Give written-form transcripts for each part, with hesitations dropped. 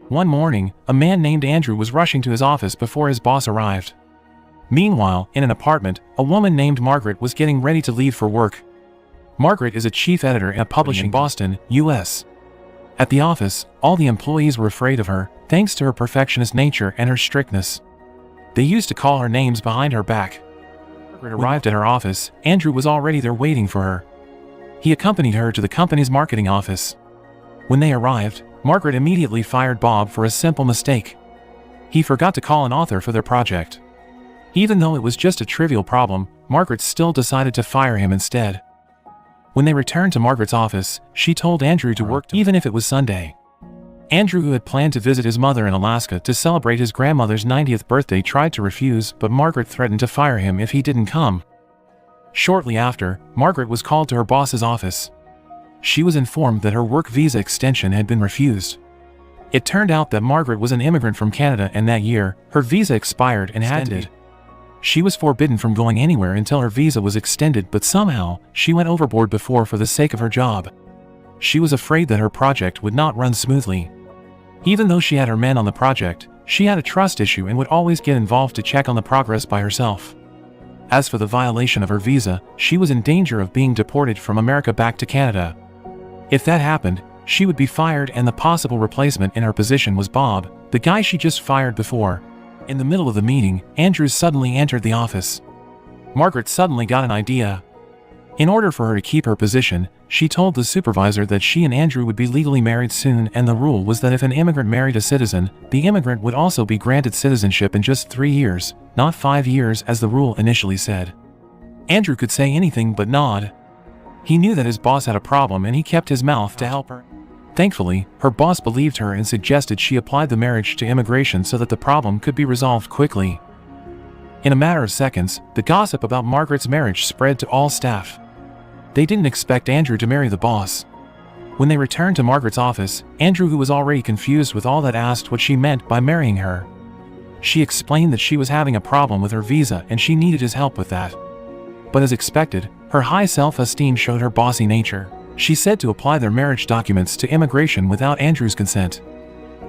One morning, a man named Andrew was rushing to his office before his boss arrived. Meanwhile, in an apartment, a woman named Margaret was getting ready to leave for work. Margaret is a chief editor at a publishing in Boston, U.S. At the office, all the employees were afraid of her, thanks to her perfectionist nature and her strictness. They used to call her names behind her back. Margaret arrived at her office. Andrew was already there waiting for her. He accompanied her to the company's marketing office. When they arrived, Margaret immediately fired Bob for a simple mistake. He forgot to call an author for their project. Even though it was just a trivial problem, Margaret still decided to fire him instead. When they returned to Margaret's office, she told Andrew to work even if it was Sunday. Andrew, who had planned to visit his mother in Alaska to celebrate his grandmother's 90th birthday, tried to refuse, but Margaret threatened to fire him if he didn't come. Shortly after, Margaret was called to her boss's office. She was informed that her work visa extension had been refused. It turned out that Margaret was an immigrant from Canada, and that year, her visa expired and had to be. She was forbidden from going anywhere until her visa was extended, but somehow, she went overboard before for the sake of her job. She was afraid that her project would not run smoothly. Even though she had her men on the project, she had a trust issue and would always get involved to check on the progress by herself. As for the violation of her visa, she was in danger of being deported from America back to Canada. If that happened, she would be fired, and the possible replacement in her position was Bob, the guy she just fired before. In the middle of the meeting, Andrew suddenly entered the office. Margaret suddenly got an idea. In order for her to keep her position, she told the supervisor that she and Andrew would be legally married soon, and the rule was that if an immigrant married a citizen, the immigrant would also be granted citizenship in just 3 years, not 5 years as the rule initially said. Andrew could say anything but nod. He knew that his boss had a problem, and he kept his mouth to help her. Thankfully, her boss believed her and suggested she apply the marriage to immigration so that the problem could be resolved quickly. In a matter of seconds, the gossip about Margaret's marriage spread to all staff. They didn't expect Andrew to marry the boss. When they returned to Margaret's office, Andrew, who was already confused with all that, asked what she meant by marrying her. She explained that she was having a problem with her visa and she needed his help with that. But as expected, her high self-esteem showed her bossy nature. She said to apply their marriage documents to immigration without Andrew's consent.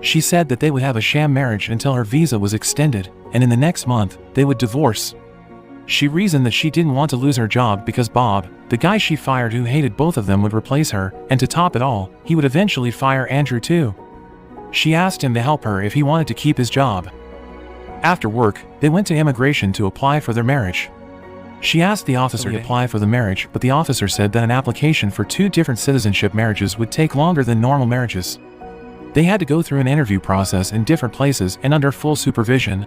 She said that they would have a sham marriage until her visa was extended, and in the next month, they would divorce. She reasoned that she didn't want to lose her job because Bob, the guy she fired who hated both of them, would replace her, and to top it all, he would eventually fire Andrew too. She asked him to help her if he wanted to keep his job. After work, they went to immigration to apply for their marriage. She asked the officer to apply for the marriage, but the officer said that an application for 2 different citizenship marriages would take longer than normal marriages. They had to go through an interview process in different places and under full supervision.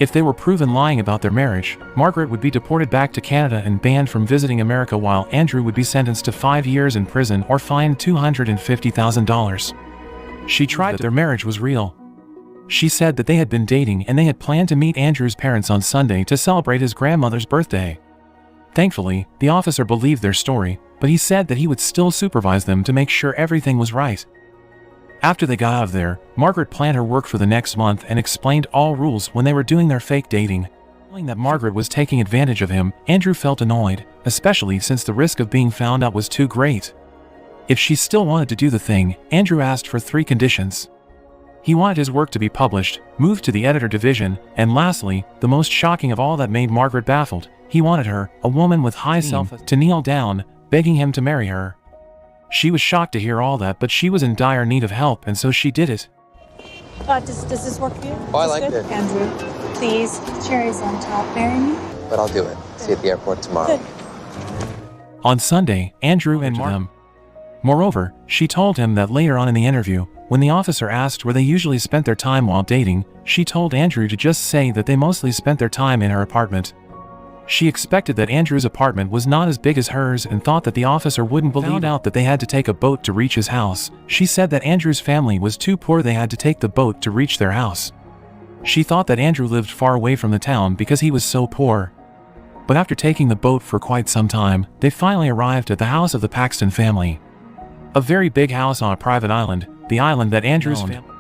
If they were proven lying about their marriage, Margaret would be deported back to Canada and banned from visiting America, while Andrew would be sentenced to 5 years in prison or fined $250,000. She tried that their marriage was real. She said that they had been dating and they had planned to meet Andrew's parents on Sunday to celebrate his grandmother's birthday. Thankfully, the officer believed their story, but he said that he would still supervise them to make sure everything was right. After they got out of there, Margaret planned her work for the next month and explained all rules when they were doing their fake dating. Knowing that Margaret was taking advantage of him, Andrew felt annoyed, especially since the risk of being found out was too great. If she still wanted to do the thing, Andrew asked for 3 conditions. He wanted his work to be published, moved to the editor division, and lastly, the most shocking of all that made Margaret baffled, he wanted her, a woman with high self-esteem, to kneel down, begging him to marry her. She was shocked to hear all that, but she was in dire need of help, and so she did it. Does this work for you? Oh, I like it. Andrew, please, cherries on top, marry me? But I'll do it. See you at the airport tomorrow. Good. On Sunday, Andrew and them. Moreover, she told him that later on in the interview, when the officer asked where they usually spent their time while dating, she told Andrew to just say that they mostly spent their time in her apartment. She expected that Andrew's apartment was not as big as hers and thought that the officer wouldn't believe it. Found out that they had to take a boat to reach his house. She said that Andrew's family was too poor, they had to take the boat to reach their house. She thought that Andrew lived far away from the town because he was so poor. But after taking the boat for quite some time, they finally arrived at the house of the Paxton family. A very big house on a private island, the island that Andrew's family.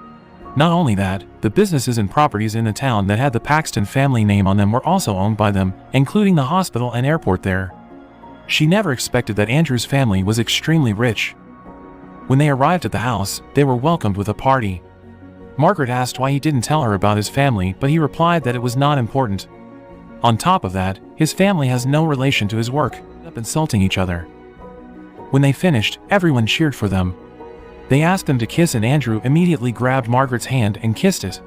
Not only that, the businesses and properties in the town that had the Paxton family name on them were also owned by them, including the hospital and airport there. She never expected that Andrew's family was extremely rich. When they arrived at the house, they were welcomed with a party. Margaret asked why he didn't tell her about his family, but he replied that it was not important. On top of that, his family has no relation to his work, up insulting each other. When they finished, everyone cheered for them. They asked him to kiss and Andrew immediately grabbed Margaret's hand and kissed it.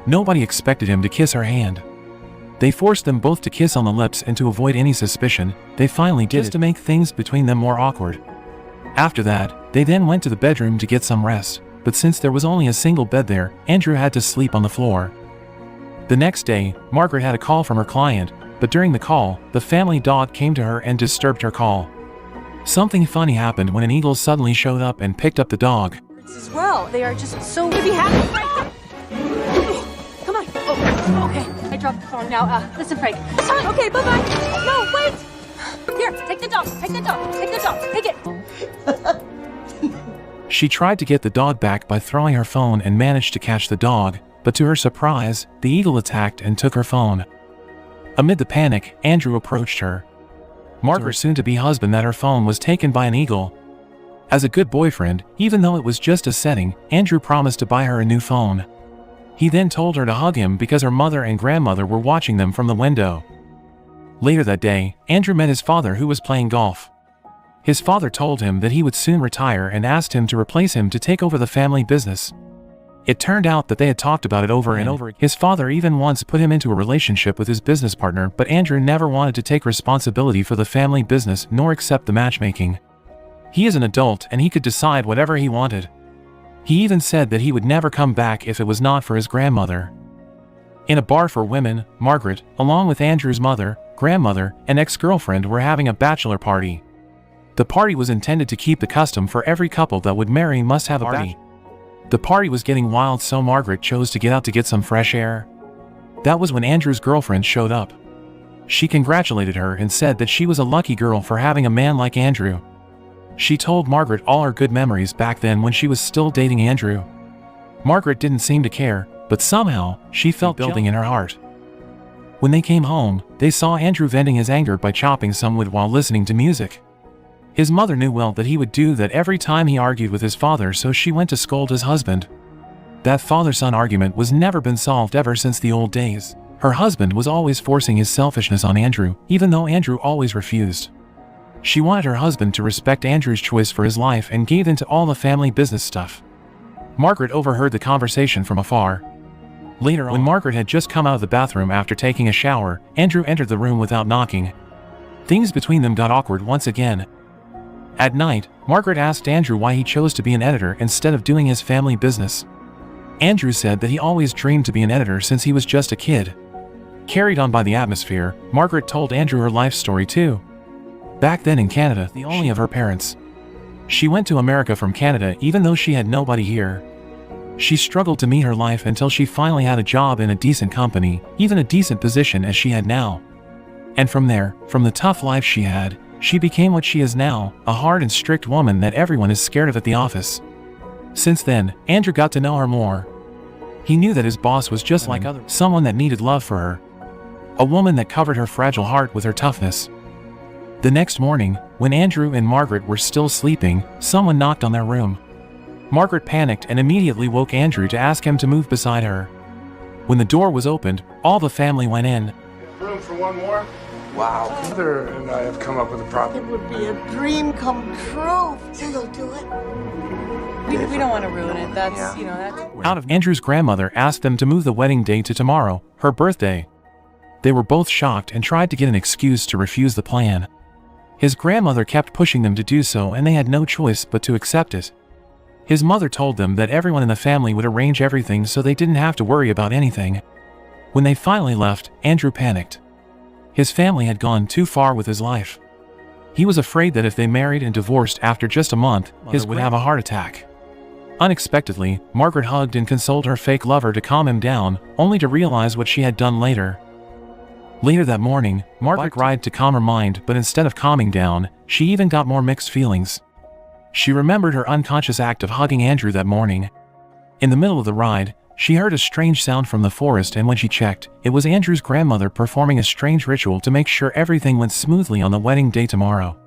Nobody expected him to kiss her hand. They forced them both to kiss on the lips, and to avoid any suspicion, they finally did just to make things between them more awkward. After that, they then went to the bedroom to get some rest, but since there was only a single bed there, Andrew had to sleep on the floor. The next day, Margaret had a call from her client, but during the call, the family dog came to her and disturbed her call. Something funny happened when an eagle suddenly showed up and picked up the dog. As well, they are just so to be happy. Come on. Oh, okay. I dropped the phone now. Listen, Frank. Sorry. Okay, bye-bye. No, wait. Here, take the dog. Take the dog. Take the dog. Take it. She tried to get the dog back by throwing her phone and managed to catch the dog, but to her surprise, the eagle attacked and took her phone. Amid the panic, Andrew approached her. Margaret's soon-to-be husband that her phone was taken by an eagle. As a good boyfriend, even though it was just a setting, Andrew promised to buy her a new phone. He then told her to hug him because her mother and grandmother were watching them from the window. Later that day, Andrew met his father, who was playing golf. His father told him that he would soon retire and asked him to replace him to take over the family business. It turned out that they had talked about it over and over again. His father even once put him into a relationship with his business partner, but Andrew never wanted to take responsibility for the family business nor accept the matchmaking. He is an adult and he could decide whatever he wanted. He even said that he would never come back if it was not for his grandmother. In a bar for women, Margaret, along with Andrew's mother, grandmother, and ex-girlfriend were having a bachelor party. The party was intended to keep the custom for every couple that would marry must have a party. The party was getting wild, so Margaret chose to get out to get some fresh air. That was when Andrew's girlfriend showed up. She congratulated her and said that she was a lucky girl for having a man like Andrew. She told Margaret all her good memories back then when she was still dating Andrew. Margaret didn't seem to care, but somehow, she felt building in her heart. When they came home, they saw Andrew venting his anger by chopping some wood while listening to music. His mother knew well that he would do that every time he argued with his father, so she went to scold his husband. That father-son argument was never been solved ever since the old days. Her husband was always forcing his selfishness on Andrew, even though Andrew always refused. She wanted her husband to respect Andrew's choice for his life and gave in to all the family business stuff. Margaret overheard the conversation from afar. Later on, when Margaret had just come out of the bathroom after taking a shower, Andrew entered the room without knocking. Things between them got awkward once again. At night, Margaret asked Andrew why he chose to be an editor instead of doing his family business. Andrew said that he always dreamed to be an editor since he was just a kid. Carried on by the atmosphere, Margaret told Andrew her life story too. Back then in Canada, the only of her parents. She went to America from Canada even though she had nobody here. She struggled to meet her life until she finally had a job in a decent company, even a decent position as she had now. And from there, from the tough life she had, she became what she is now, a hard and strict woman that everyone is scared of at the office. Since then, Andrew got to know her more. He knew that his boss was just like others, someone that needed love for her. A woman that covered her fragile heart with her toughness. The next morning, when Andrew and Margaret were still sleeping, someone knocked on their room. Margaret panicked and immediately woke Andrew to ask him to move beside her. When the door was opened, all the family went in. Room for one more? Wow. Mother and I have come up with a problem. It would be a dream come true. So you'll do it? We don't want to ruin it. That's, that's... Out of Andrew's grandmother asked them to move the wedding day to tomorrow, her birthday. They were both shocked and tried to get an excuse to refuse the plan. His grandmother kept pushing them to do so and they had no choice but to accept it. His mother told them that everyone in the family would arrange everything so they didn't have to worry about anything. When they finally left, Andrew panicked. His family had gone too far with his life. He was afraid that if they married and divorced after just a month, his would have a heart attack. Unexpectedly, Margaret hugged and consoled her fake lover to calm him down, only to realize what she had done later. Later that morning, Margaret tried to calm her mind, but instead of calming down, she even got more mixed feelings. She remembered her unconscious act of hugging Andrew that morning. In the middle of the ride, she heard a strange sound from the forest, and when she checked, it was Andrew's grandmother performing a strange ritual to make sure everything went smoothly on the wedding day tomorrow.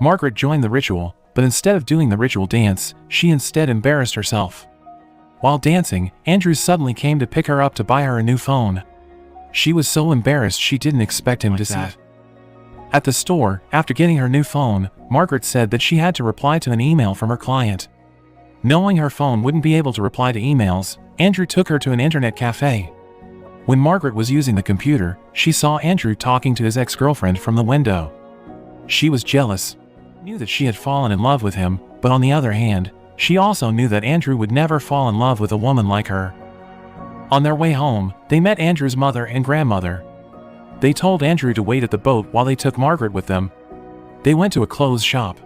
Margaret joined the ritual, but instead of doing the ritual dance, she instead embarrassed herself. While dancing, Andrew suddenly came to pick her up to buy her a new phone. She was so embarrassed she didn't expect him to see it. At the store, after getting her new phone, Margaret said that she had to reply to an email from her client. Knowing her phone wouldn't be able to reply to emails, Andrew took her to an internet cafe. When Margaret was using the computer, she saw Andrew talking to his ex-girlfriend from the window. She was jealous. Knew that she had fallen in love with him, but on the other hand, she also knew that Andrew would never fall in love with a woman like her. On their way home, they met Andrew's mother and grandmother. They told Andrew to wait at the boat while they took Margaret with them. They went to a clothes shop.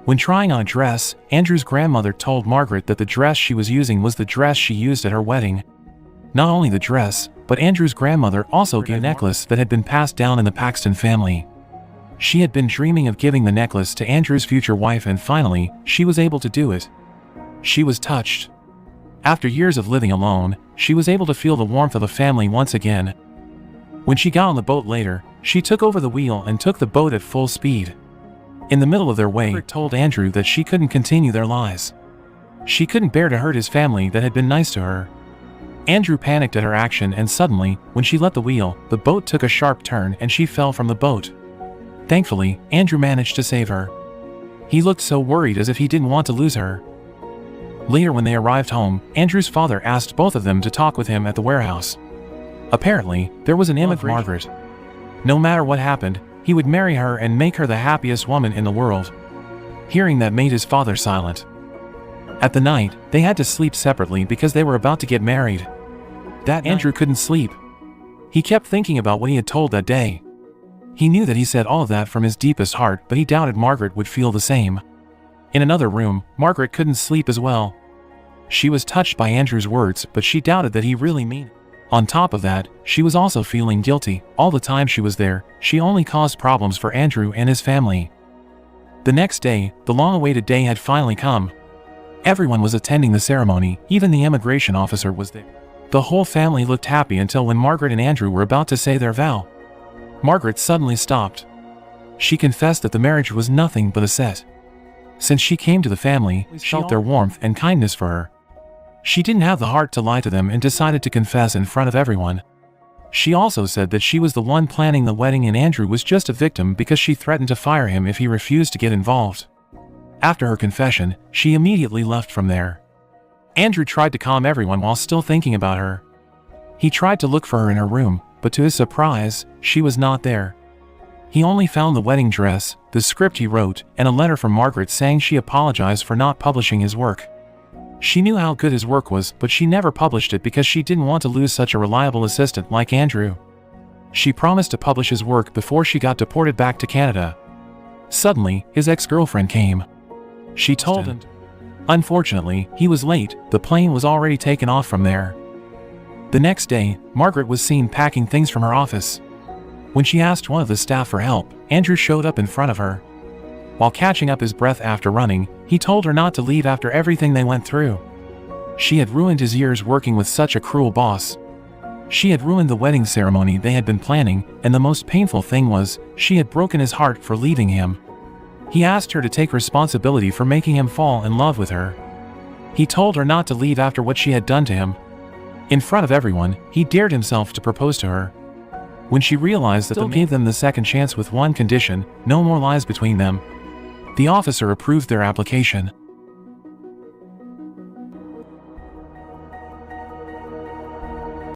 When trying on a dress, Andrew's grandmother told Margaret that the dress she was using was the dress she used at her wedding. Not only the dress, but Andrew's grandmother also gave a necklace that had been passed down in the Paxton family. She had been dreaming of giving the necklace to Andrew's future wife, and finally, she was able to do it. She was touched. After years of living alone, she was able to feel the warmth of a family once again. When she got on the boat later, she took over the wheel and took the boat at full speed. In the middle of their way, Margaret told Andrew that she couldn't continue their lies. She couldn't bear to hurt his family that had been nice to her. Andrew panicked at her action, and suddenly, when she let the wheel, the boat took a sharp turn and she fell from the boat. Thankfully, Andrew managed to save her. He looked so worried, as if he didn't want to lose her. Later, when they arrived home, Andrew's father asked both of them to talk with him at the warehouse. Apparently, there was an image of Margaret. No matter what happened, he would marry her and make her the happiest woman in the world. Hearing that made his father silent. At the night, they had to sleep separately because they were about to get married. That Andrew couldn't sleep. He kept thinking about what he had told that day. He knew that he said all of that from his deepest heart, but he doubted Margaret would feel the same. In another room, Margaret couldn't sleep as well. She was touched by Andrew's words, but she doubted that he really meant it. On top of that, she was also feeling guilty. All the time she was there, she only caused problems for Andrew and his family. The next day, the long-awaited day had finally come. Everyone was attending the ceremony, even the immigration officer was there. The whole family looked happy until when Margaret and Andrew were about to say their vow. Margaret suddenly stopped. She confessed that the marriage was nothing but a set. Since she came to the family, she felt their warmth and kindness for her. She didn't have the heart to lie to them and decided to confess in front of everyone. She also said that she was the one planning the wedding and Andrew was just a victim because she threatened to fire him if he refused to get involved. After her confession, she immediately left from there. Andrew tried to calm everyone while still thinking about her. He tried to look for her in her room, but to his surprise, she was not there. He only found the wedding dress, the script he wrote, and a letter from Margaret saying she apologized for not publishing his work. She knew how good his work was, but she never published it because she didn't want to lose such a reliable assistant like Andrew. She promised to publish his work before she got deported back to Canada. Suddenly, his ex-girlfriend came. She told him. Unfortunately, he was late. The plane was already taken off from there. The next day, Margaret was seen packing things from her office. When she asked one of the staff for help, Andrew showed up in front of her. While catching up his breath after running, he told her not to leave after everything they went through. She had ruined his years working with such a cruel boss. She had ruined the wedding ceremony they had been planning, and the most painful thing was, she had broken his heart for leaving him. He asked her to take responsibility for making him fall in love with her. He told her not to leave after what she had done to him. In front of everyone, he dared himself to propose to her. When she realized that they gave them the second chance with one condition, no more lies between them. The officer approved their application.